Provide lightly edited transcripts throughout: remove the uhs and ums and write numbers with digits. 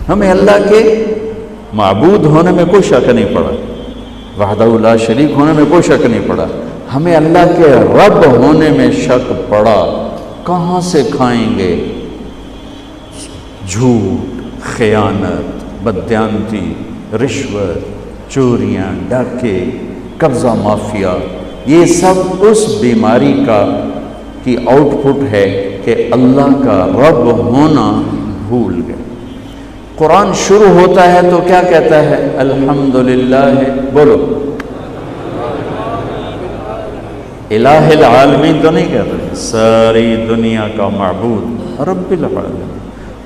ہمیں اللہ کے معبود ہونے میں کوئی شک نہیں پڑا، وحدہ لا شریک ہونے میں کوئی شک نہیں پڑا، ہمیں اللہ کے رب ہونے میں شک پڑا۔ کہاں سے کھائیں گے؟ جھوٹ، خیانت، بددیانتی، رشوت، چوریاں، ڈاکے، قبضہ مافیا، یہ سب اس بیماری کی آؤٹ پٹ ہے کہ اللہ کا رب ہونا بھول گئے۔ قرآن شروع ہوتا ہے تو کیا کہتا ہے؟ الحمدللہ، بولو الہ العالمین تو نہیں کہتے، ساری دنیا کا معبود رب العالمین۔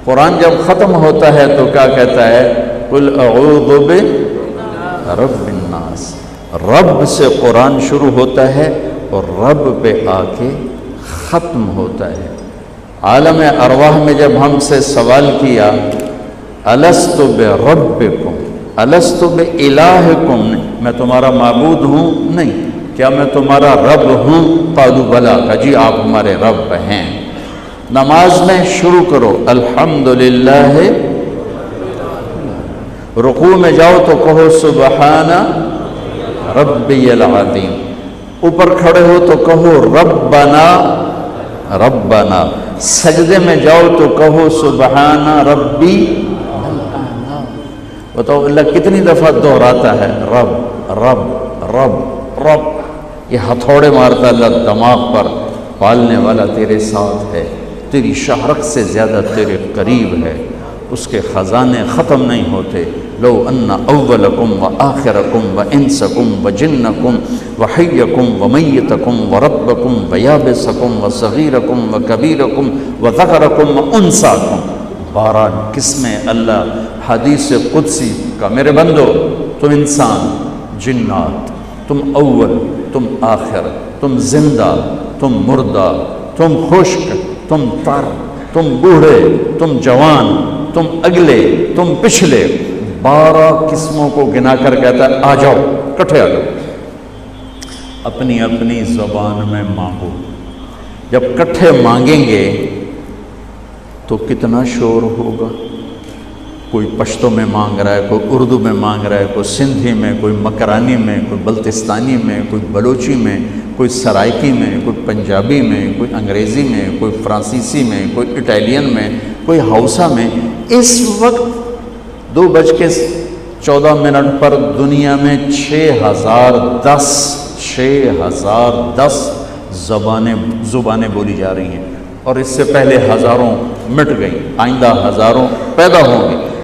قرآن جب ختم ہوتا ہے تو کیا کہتا ہے؟ قل اعوذ برب الناس۔ رب سے قرآن شروع ہوتا ہے اور رب پہ آ کے ختم ہوتا ہے۔ عالم ارواح میں جب ہم سے سوال کیا الست بربکم الست بالہکم، میں تمہارا معبود ہوں؟ نہیں۔ کیا میں تمہارا رب ہوں؟ قالوا بلا، کہ جی آپ ہمارے رب ہیں۔ نماز میں شروع کرو الحمدللہ، رکوع میں جاؤ تو کہو سبحان ربی العظیم، اوپر کھڑے ہو تو کہو ربنا ربنا، سجدے میں جاؤ تو کہو سبحان ربی الاعلی۔ بتاؤ اللہ کتنی دفعہ دہراتا ہے رب رب رب رب؟ یہ ہتھوڑے مارتا اللہ دماغ پر، پالنے والا تیرے ساتھ ہے، تیری شہرت سے زیادہ تیرے قریب ہے، اس کے خزانے ختم نہیں ہوتے۔ لو ان اولکم وآخرکم وانسکم وجنکم وحیکم ومیتکم وربکم ویابسکم وصغیرکم وکبیرکم وذکرکم وانساکم، 12 قسمیں اللہ حدیث قدسی کا، میرے بندو تم انسان، جنات، تم اول، تم آخر، تم زندہ، تم مردہ، تم خشک، تم تر، تم بوڑھے، تم جوان، تم اگلے، تم پچھلے، 12 قسموں کو گنا کر کہتا ہے آ جاؤ، کٹھے آ جاؤ، اپنی اپنی زبان میں مانگو۔ جب کٹھے مانگیں گے تو کتنا شور ہوگا؟ کوئی پشتو میں مانگ رہا ہے، کوئی اردو میں مانگ رہا ہے، کوئی سندھی میں، کوئی مکرانی میں، کوئی بلتستانی میں، کوئی بلوچی میں، کوئی سرائکی میں، کوئی پنجابی میں، کوئی انگریزی میں، کوئی فرانسیسی میں، کوئی اٹالین میں، کوئی ہاؤسا میں۔ اس وقت 2:14 پر دنیا میں 6010 زبانیں بولی جا رہی ہیں، اور اس سے پہلے ہزاروں مٹ گئیں، آئندہ ہزاروں پیدا ہوں گی۔